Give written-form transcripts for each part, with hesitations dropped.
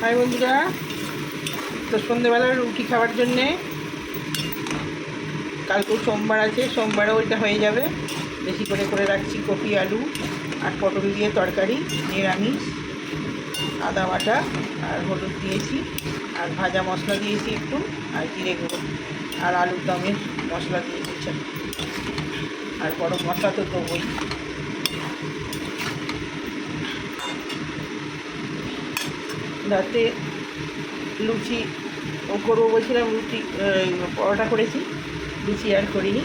High বন্ধুরা, তো সন্ধ্যেবেলা রুটি খাওয়ার জন্যে কালকেও সোমবার আছে, সোমবারও ওইটা হয়ে যাবে। বেশি করে করে রাখছি কপি, আলু আর পটল দিয়ে তরকারি, নিরামিষ, আদা বাটা আর হলুদ দিয়েছি, আর ভাজা মশলা দিয়েছি একটু, আর জিরে গুঁড়ো, আর আলুর দমের মশলা দিয়েছি, আর গরম মশলা তো দেবই। রাতে লুচি করবো বলছিলাম, পরোটা করেছি, লুচি আর করিনি।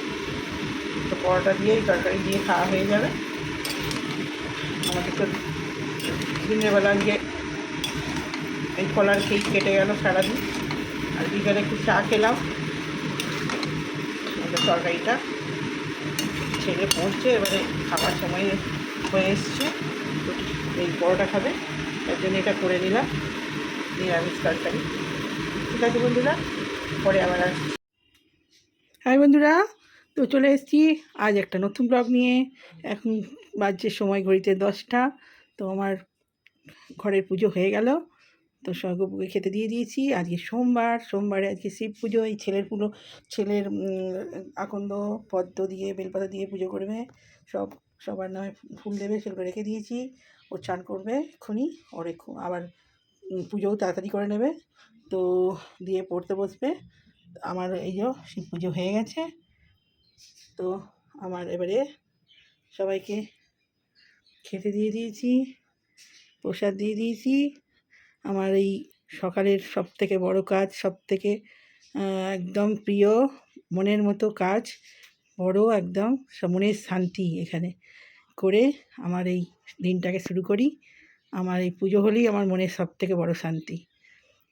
তো পরোটা দিয়ে তরকারি দিয়ে খাওয়া হয়ে যাবে। আমাদের তো দিনের বেলা গিয়ে এই কলার খেয়ে কেটে গেল সারাদিন, আর বিকালে একটু চা খেলাম। আমাদের তরকারিটা ছেলে পড়ছে, এবারে খাবার সময় হয়ে এসছে, এই পরোটা খাবে, তার জন্য এটা করে নিলাম, নিরামিষ তরকারি। ঠিক আছে বন্ধুরা, পরে আবার আসছি। হাই বন্ধুরা, তো চলে এসেছি আজ একটা নতুন ব্লগ নিয়ে। এখন বাজছে সময় ঘড়িতে 10টা। তো আমার ঘরের পুজো হয়ে গেল, তো স্বর্গপুকে খেতে দিয়ে দিয়েছি। আজকে সোমবারে আজকে শিব পুজো। এই ছেলের আকন্দ পদ্ম দিয়ে বেলপাতা দিয়ে পুজো করবে, সবার নামে ফুল দেবে, সেগুলো রেখে দিয়েছি। ও চান করবে এক্ষুনি, ওর আবার পুজোও তাড়াতাড়ি করে নেবে, তো দিয়ে পড়তে বসবে। আমার এই যে শিব পুজো হয়ে গেছে। তো আমার এবারে সবাইকে খেতে দিয়ে দিয়েছি, প্রসাদ দিয়ে দিয়েছি। আমার এই সকালের সবথেকে বড় কাজ, সবথেকে একদম প্রিয়, মনের মতো কাজ, বড় একদম মনের শান্তি এখানে করে আমার এই দিনটাকে শুরু করি। আমার এই পুজো হলেই আমার মনের সবথেকে বড় শান্তি।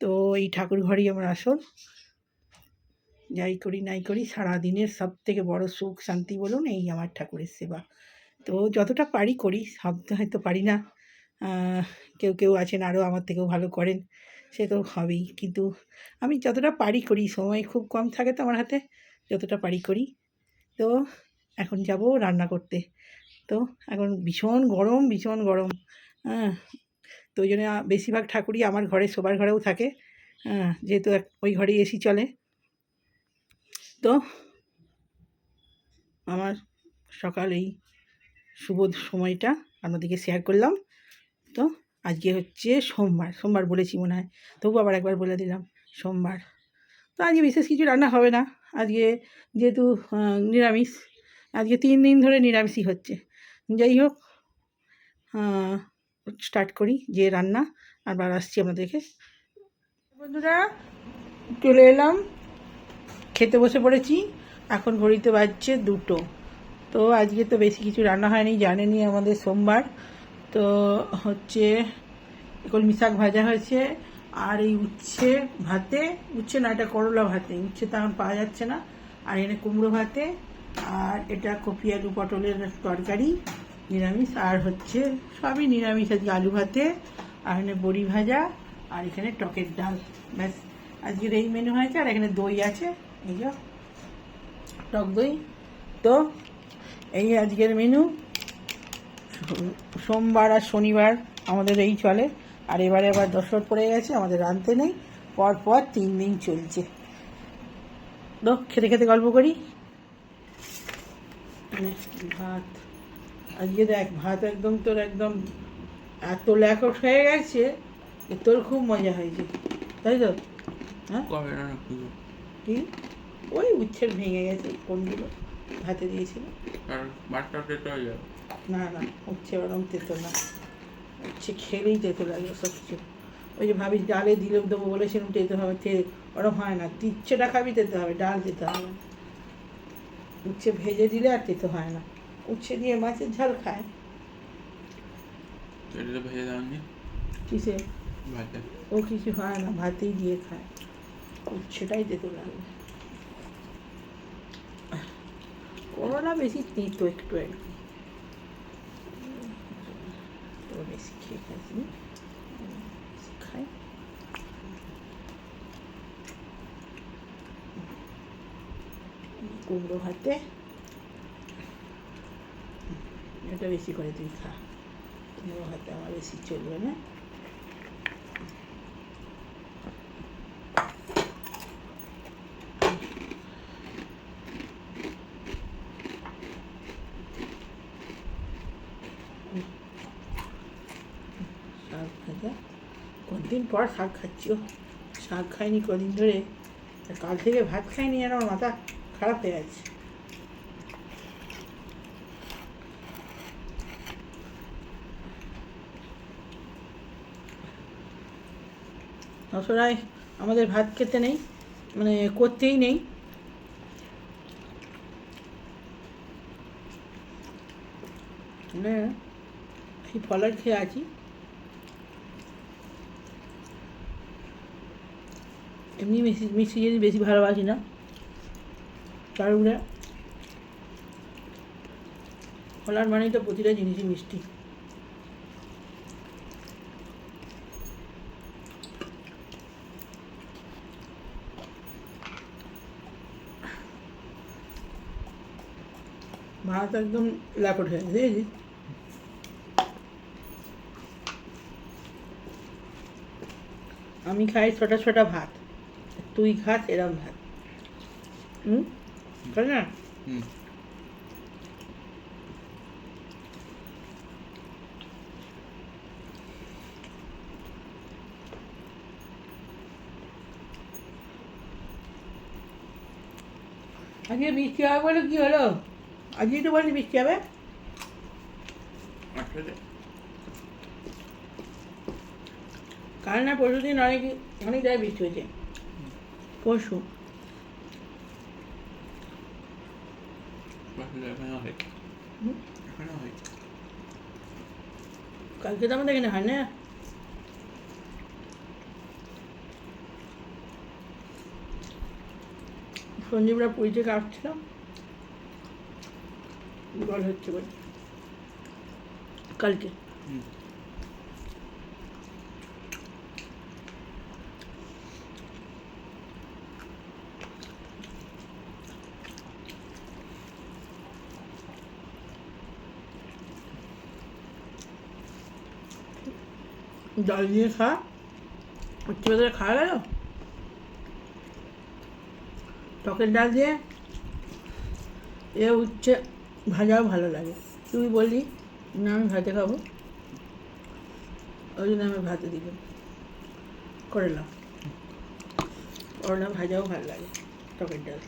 তো এই ঠাকুর ঘরই আমার আসল। যাই করি নাই করি, সারাদিনের সবথেকে বড় সুখ শান্তি বলুন এই আমার ঠাকুরের সেবা। তো যতটা পারি করি, সব হয়তো পারি না, কেউ আছেন আরও আমার থেকেও ভালো করেন, সে তো হবেই, কিন্তু আমি যতটা পারি করি। সময় খুব কম থাকে তো আমার হাতে, যতটা পারি করি। তো এখন যাব রান্না করতে। তো এখন ভীষণ গরম, হ্যাঁ। তো ওই জন্য বেশিরভাগ ঠাকুরই আমার ঘরে, সবার ঘরেও থাকে, যেহেতু ওই ঘরেই এসি চলে। তো আমার সকাল এই শুভ সময়টা আপনাদেরকে শেয়ার করলাম। তো আজকে হচ্ছে সোমবার বলেছি মনে হয়, তবু আবার একবার বলে দিলাম, সোমবার। তো আজকে বিশেষ কিছু রান্না হবে না আজকে, যেহেতু নিরামিষ। আজকে 3 দিন ধরে নিরামিষই হচ্ছে। যাই হোক, স্টার্ট করি যে রান্না, আবার আসছি আপনাদেরকে। বন্ধুরা, চলে এলাম, খেতে বসে পড়েছি। এখন ঘড়িতে বাজছে 2টো। তো আজকে তো বেশি কিছু রান্না হয়নি, জানেনই আমাদের সোমবার। তো হচ্ছে কলমি শাক ভাজা হয়েছে, আর এই উচ্ছে না, এটা করলা ভাতে, উচ্ছে তো এখন পাওয়া যাচ্ছে না। আর এখানে কুমড়ো ভাতে, আর এটা কপি আলু পটলের তরকারি নিরামিষ, আর হচ্ছে সবই নিরামিষ আজকে, আলু ভাতে, আর এখানে বড়ি ভাজা, আর এখানে টকের ডাল। ব্যাস, আজকের এই মেনু হয়েছে। আর এখানে দই আছে, এই যে টক দই। তো এই আজকের মেনু। সোমবার আর শনিবার আমাদের এই চলে, আর এবারে আবার দশর পড়ে গেছে, আমাদের রাঁধতে নেই, পর 3 দিন চলছে। তো খেতে খেতে গল্প করি। ভাত আজকে দেখ, ভাত একদম তোর একদম এত ল্যাকট হয়ে গেছে, তোর খুব মজা হয়েছে, তাই তো? হ্যাঁ, কি ওই উচ্ছের ভেঙে গেছে, কোনগুলো ভাতে দিয়েছিল। না, উচ্ছে ওরম তেতো না, উচ্ছে খেলেই তেতো লাগে সব কিছু। ওই যে ভাবি ডালে দিলে দেবো বলেছিলাম তেতো হবে, ওরম হয় না। ইচ্ছেটা খাবি তেতো হবে, ডাল তেতো হবে। উচ্ছে ভেজে দিলে আর তেতো হয় না। উচ্ছে দিয়ে মাছের ঝাল খায়। কিসে? ও কিছু হয় না, ভাতেই দিয়ে খায়, উচ্ছেটাই তেতো লাগে। করলা বেশি তেতো একটু আর কি, তো বেশি খেয়ে খাইছি, খাই। কুমড়ো ভাতে এটা বেশি করে তুই খা, কুমড়ো ভাতে আমার বেশি চলবে না। শাক ভাজা, কতদিন পর শাক খাচ্ছি। শাক খাইনি কদিন ধরে, কাল থেকে ভাত খাইনি, আর আমার মাথা খারাপ হয়ে গেছে। অসরায় আমাদের ভাত খেতে নেই, মানে করতেই নেই। মানে এই ফলার খেয়ে আছি। এমনি মিষ্টি জিনিস বেশি ভালোবাসি না, তার উপরে ফলার মানেই তো প্রতিটা জিনিসই মিষ্টি। ভাত একদম ল্যাপট হয়ে গেছে, দেখেছিস? আমি খাই ছোটা ছোটা ভাত, তুই খাস এরম ভাত। তাই না? আজকে বৃষ্টি হবে বলে কি হলো? আজকেই তো বলি বৃষ্টি হবে। কাল না পরশু দিন অনেক জায়গায় বৃষ্টি হয়েছে। পরশু কালকে তো আমাদের এখানে হয় না। সঞ্জীবরা পুরী থেকে আসছিল, জল হচ্ছে বলে কালকে। জল দিয়ে খা, উচ্চ ভেতরে খাওয়া গেল। টকের ডাল দিয়ে উচ্ছে ভাজাও ভালো লাগে। তুই বললি না আমি ভাতে খাবো, ওই জন্য আমি ভাতে দিলাম করলা। করলা ভাজাও ভালো লাগে, টকের ডাল।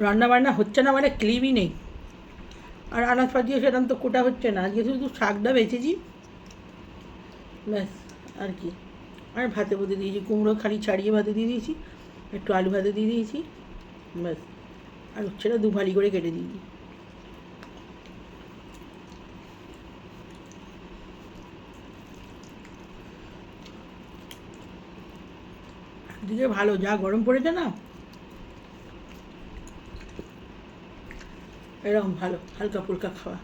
রান্না বান্না হচ্ছে না মানে ক্লিমই নেই, আর আনাজপাতিও সেরকম তো কোটা হচ্ছে না। আজকে শুধু শাকটা বেঁচেছি, ব্যাস। আর কি, আর ভাতে বতে দিয়েছি, কুমড়ো খালি ছাড়িয়ে ভাতে দিয়ে দিয়েছি, একটু আলু ভাতে দিয়ে দিয়েছি, ব্যাস। আর উচ্ছেটা দু ভালি করে কেটে দিয়েছি। একদিকে ভালো, যা গরম পড়েছে না, এরকম ভালো হালকা ফুলকা খাওয়া।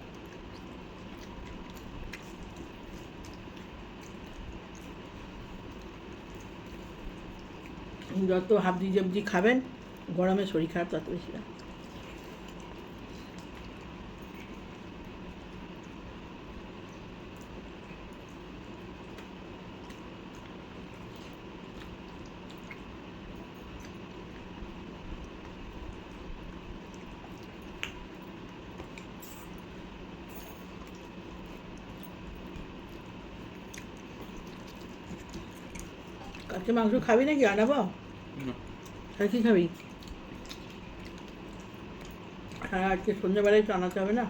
যত হাবজি জাবজি খাবেন গরমে শরীর খারাপ তত বেশি না। কালকে মাংস খাবি নাকি আনাবো? আর কি খাবি? আর আজকে সন্ধ্যাবেলায় তো আনাতে হবে না।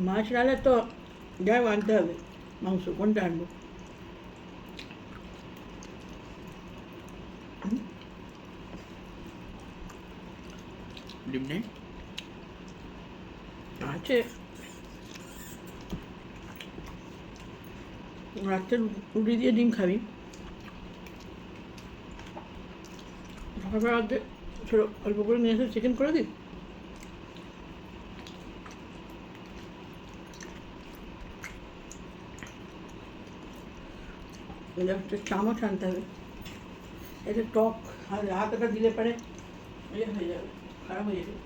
মাছ নালে তো যাই আনতে হবে মাংস, কোনটা আনবো? ডিম নেই? আছে, রাত্রে রুটি দিয়ে ডিম খাবি, সকালবেলা রাত্রে ছোটো অল্প করে নিয়ে এসে চিকেন করে দিই। এটা একটা চামচ আনতে হবে, এটা টক আর হাতটা দিলে পারে হয়ে যাবে, খারাপ হয়ে যাবে।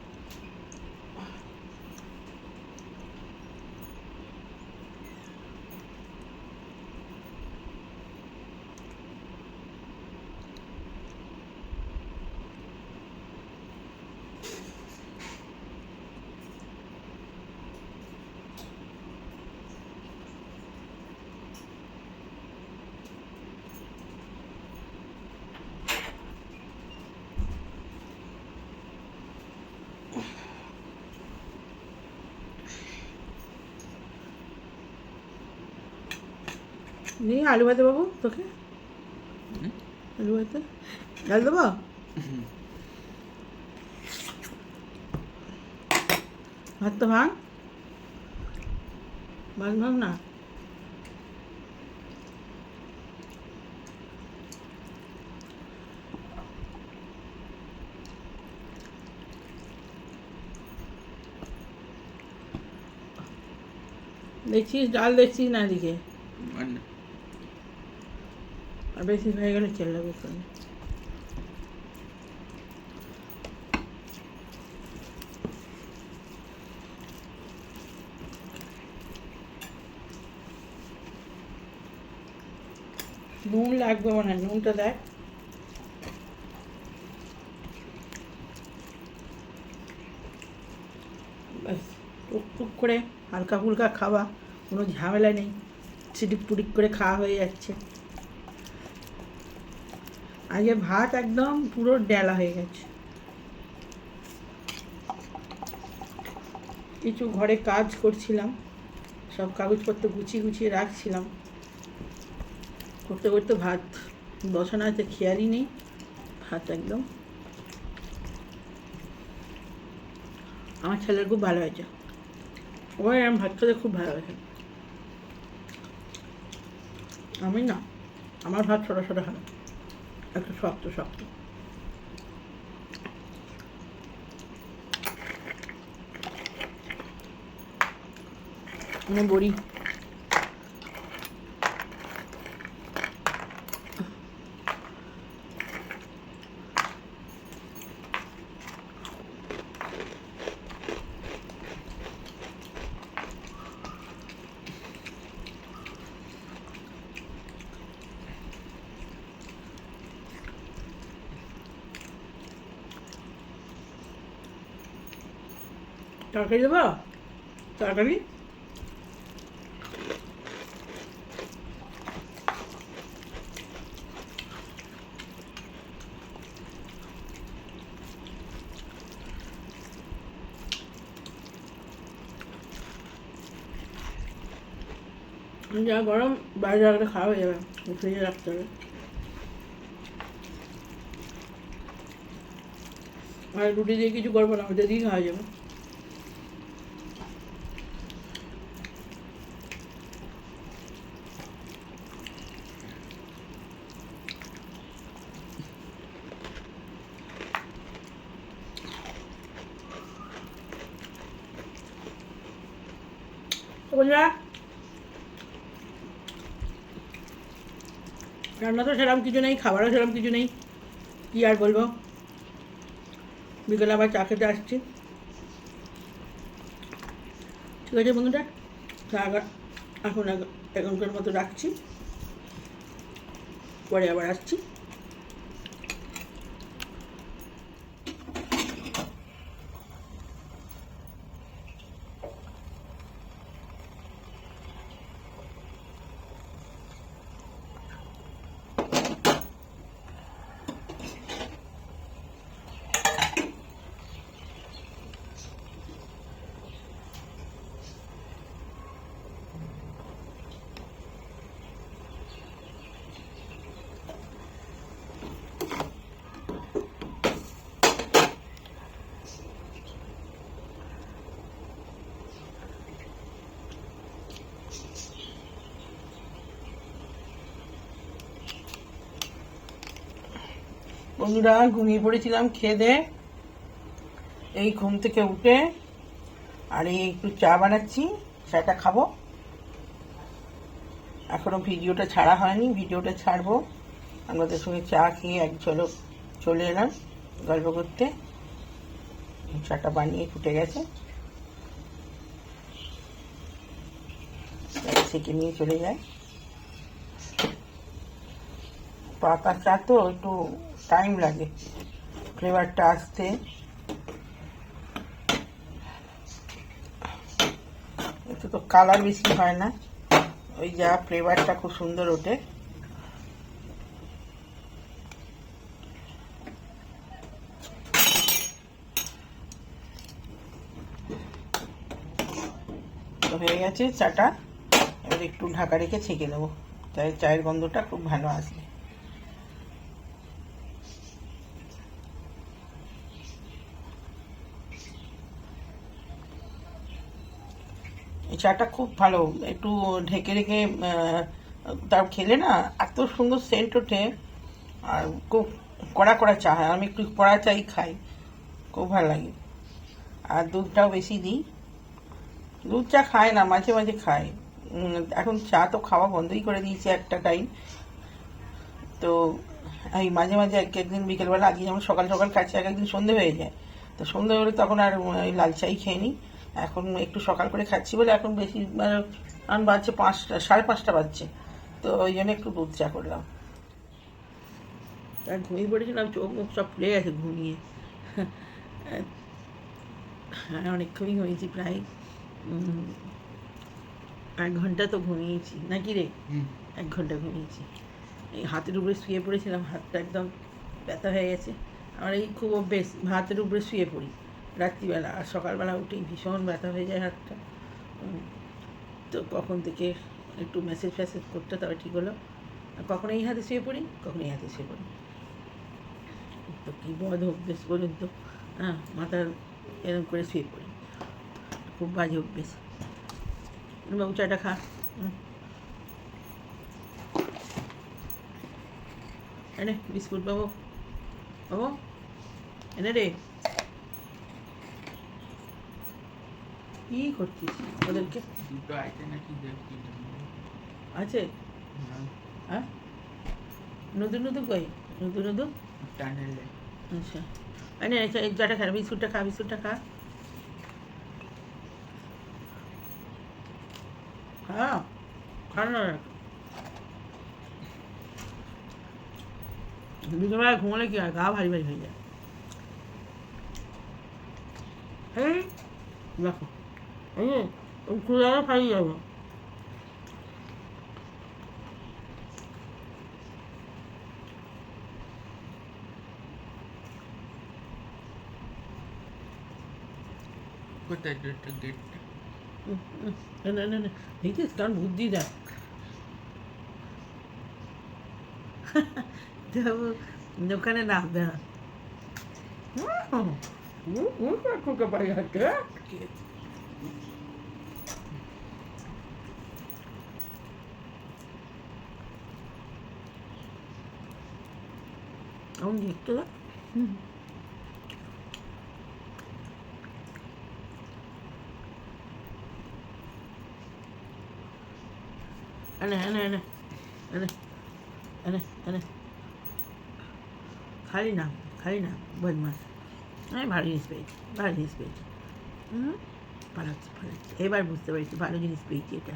নিয়ে আলু ভাতে বাবু তোকে আলু ভাতে ডাল দেবো ভাত তো ভাঙ ভাত ভাঙ না দেখছিস ডাল দেখছিস না এদিকে আর বেশি হয়ে গেলে চেল্লাবে করে নুন লাগবে মনে হয় নুনটা দেখ ব্যাস টুকটুক করে হালকা ফুলকা খাওয়া কোনো ঝামেলা নেই ছিটিক পুটিক করে খাওয়া হয়ে যাচ্ছে আগে ভাত একদম পুরো ডেলা হয়ে গেছে কিছু ঘরে কাজ করছিলাম সব কাগজপত্র গুছিয়ে গুছিয়ে রাখছিলাম করতে করতে ভাত বসানো আছে খেয়ালই নেই ভাত একদম আমার ছেলের খুব ভালো হয়েছে ওই আমি ভাত খেতে খুব ভালো হয়েছে আমি না আমার ভাত ছোটো ছোটো হয় একটু শক্ত শক্ত বড়ি তরকারি দেবো তরকারি যা গরম বাইরে রাখলে খাওয়া হয়ে যাবে ফ্রিজে রাখতে হবে আর রুটি দিয়ে কিছু করবো না ওটা দিয়ে খাওয়া যাবে বন্ধুরা রান্না তো সেরকম কিছু নেই খাবারও সেরকম কিছু নেই কী আর বলবো বিকেলে আবার চা খেতে আসছি ঠিক আছে বন্ধুরা এখন এখনকার মতো রাখছি পরে আবার আসছি বন্ধুরা ঘুমিয়ে পড়েছিলাম খেয়ে দে এই ঘুম থেকে উঠে আর এই একটু চা বানাচ্ছি চাটা খাবো এখনো ভিডিওটা ছাড়া হয়নি ভিডিওটা ছাড়বো আমাদের সঙ্গে চা খেয়ে এক ঝলক চলে এলাম গল্প করতে চাটা বানিয়ে ফুটে গেছে সেকে নিয়ে চলে যায় পাতা চা তো একটু টাইম লাগে ফ্লেভারটা আসতে এতে তো কালার বেশি হয় না ওই যা ফ্লেভারটা খুব সুন্দর ওঠে তো হয়ে গেছে চাটা এবার একটু ঢাকা রেখে ছেঁকে দেবো তাই চায়ের গন্ধটা খুব ভালো আসবে। এই চাটা খুব ভালো, একটু ঢেকে রেখে তাও খেলে না এত সুন্দর সেন্ট ওঠে। আর খুব কড়া কড়া চা হয়, আমি একটু কড়া চাই খাই, খুব ভালো লাগে। আর দুধটাও বেশি দিই। দুধ চা খায় না, মাঝে মাঝে খায়। এখন চা তো খাওয়া বন্ধই করে দিয়েছি একটা টাইম। তো এই মাঝে মাঝে একদিন বিকেলবেলা, আজকে যেমন সকাল সকাল খাচ্ছি, এক একদিন সন্ধে হয়ে যায়। তো সন্ধে হলে তখন আর ওই লাল চাই খেয়ে নিই। এখন একটু সকাল করে খাচ্ছি বলে এখন বেশি এখন বাজছে 5টা, 5:30 বাজছে। তো ওই জন্য একটু দুধ চা করলাম। আর ঘুমিয়ে পড়েছিলাম, চোখ মুখ সব ফুলে গেছে ঘুমিয়ে। হ্যাঁ, অনেকক্ষণই ঘুমিয়েছি, প্রায় 1 ঘন্টা তো ঘুমিয়েছি নাকি রে? 1 ঘন্টা ঘুমিয়েছি। এই হাতের উপরে শুয়ে পড়েছিলাম, হাতটা একদম ব্যথা হয়ে গেছে। আমার এই খুব অভ্যেস, হাতের উপরে শুয়ে পড়ি রাত্রিবেলা, আর সকালবেলা উঠেই ভীষণ ব্যথা হয়ে যায় হাতটা। তো কখন থেকে একটু মেসেজ ফ্যাসেজ করতে, তবে ঠিক হলো। আর কখনো এই হাতে শুয়ে পড়ি, কখনো এই হাতে শুয়ে পড়ি। তো কী বদ অভ্যেস বলুন তো। হ্যাঁ, মাথা এরকম করে শুয়ে পড়ি, খুব বাজে অভ্যেস। বাবু চাটা খা। এনে বিস্কুট বাবু, বাবু এনে রে। কি করছিস ওদেরকে? আছে? হ্যাঁ, নতুন নতুন কই? নতুন নতুন আচ্ছা, এনে এই চাটা খা, বিস্কুটটা খা, বিস্কুটটা খা। হ্যাঁ, খানো না। বিকেলবেলা ঘুমালে কি হয়, গা ভারী ভারী হয়ে যায়। এই দেখো, এই খুলে যাবে, খাইয়ে যাবো। কোথায় গেটটা? দেখিস কারণ বুদ্ধি দেয়। ওখানে নামবে না। এখন দেখতে দাও। এনে এনে এনে এনে এনে এনে খালি না, খালি না, বদমাস। আমি ভালো জিনিস পেয়েছি, ভালো জিনিস পেয়েছি। পালাচ্ছে পালাচ্ছে, এবার বুঝতে পেরেছি ভালো জিনিস পেয়েছি এটা।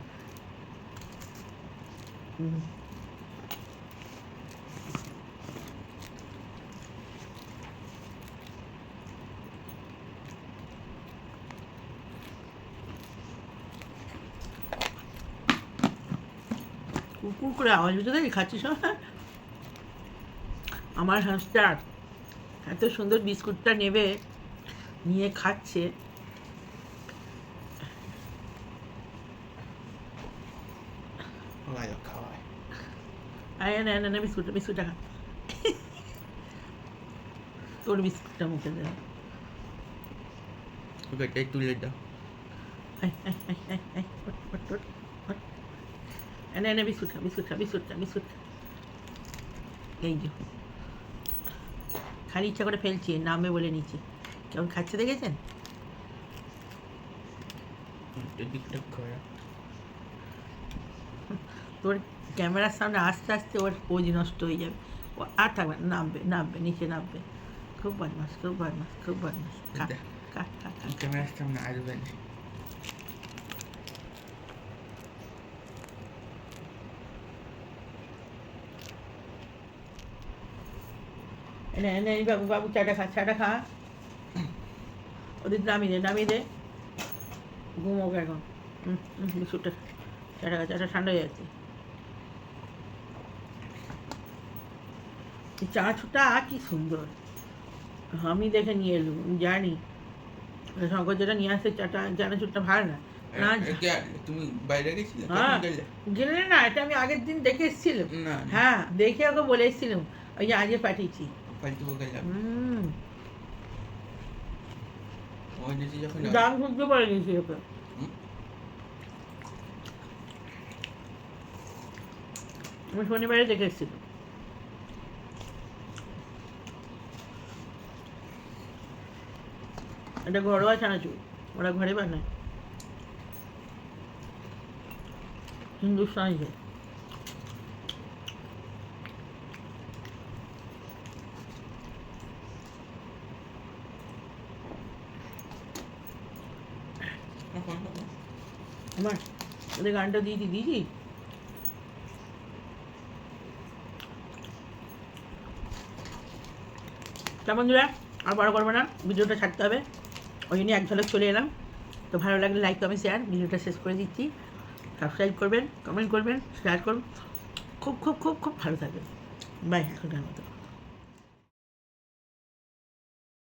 কুকুর করে আওয়াজ হচ্ছে, দেখি খাচ্ছিস? আমার হাঁসটার এত সুন্দর বিস্কুটটা নেবে, নিয়ে খাচ্ছে। আয় এনে এনে বিস্কুটটা, বিস্কুটটা খা। তোর বিস্কুটটা মুখে দে। ওকে তুলে দাও। এনে এনে বিস্কুট খা, বিস্কুট খা, বিস্কুট খা, বিস্কুট খা। এই যে খালি ইচ্ছা করে ফেলছি, নামে বলে নিচ্ছি। কেমন খাচ্ছে দেখেছেন? তোর ক্যামেরার সামনে আস্তে আস্তে ওর পোজ নষ্ট হয়ে যাবে, ও আর থাকবে না, নামবে নামবে, নিচে নামবে। খুব বদমাস, খুব বদমাস, খুব বদমাস। খা খা খা খা। ক্যামেরার সামনে আসবে না। এনে এনে বাবু, বাবু চাটা খা, চাটা খা। ওদের নামিয়ে দে, নামিয়ে দে, ঘুমোক এখন। বিস্কুটটা, চাটা খা, চাটা ঠান্ডা হয়ে যাচ্ছে। চা ছুটা কি সুন্দর, আমি দেখে নিয়ে এলুম, জানি শঙ্কর যেটা নিয়ে আসছে চানাচুরটা ভালো না না তুমি বাইরে গেছিলে হ্যাঁ কখন গেলে? গেলে না, এটা আমি আগের দিন দেখে এসেছিলাম। না হ্যাঁ দেখে ওকে বলে এসেছিলাম, ওই যে আজকে পাঠিয়েছি। ফালতু গেলাম হুম ওই যে যখন দাম সহ্য করে নিয়েছি ওকে। হুম? আমি শনিবারে দেখে এসেছিলাম। এটা ঘরোয়া চানাচুর, ওরা ঘরে বানায়, হিন্দুস্তানি যায়। আমার ওদের গানটা দিয়েছি। তা বন্ধুরা আর বড় করবো না, ভিডিওটা ছাড়তে হবে, ওই জন্য এক ঝলক চলে এলাম। তো ভালো লাগলে লাইক কমেন্ট শেয়ার, ভিডিওটা শেষ করে দিচ্ছি। সাবস্ক্রাইব করবেন, কমেন্ট করবেন, শেয়ার করুন। খুব খুব খুব খুব ভালো থাকবেন। বাই এখনকার মতো।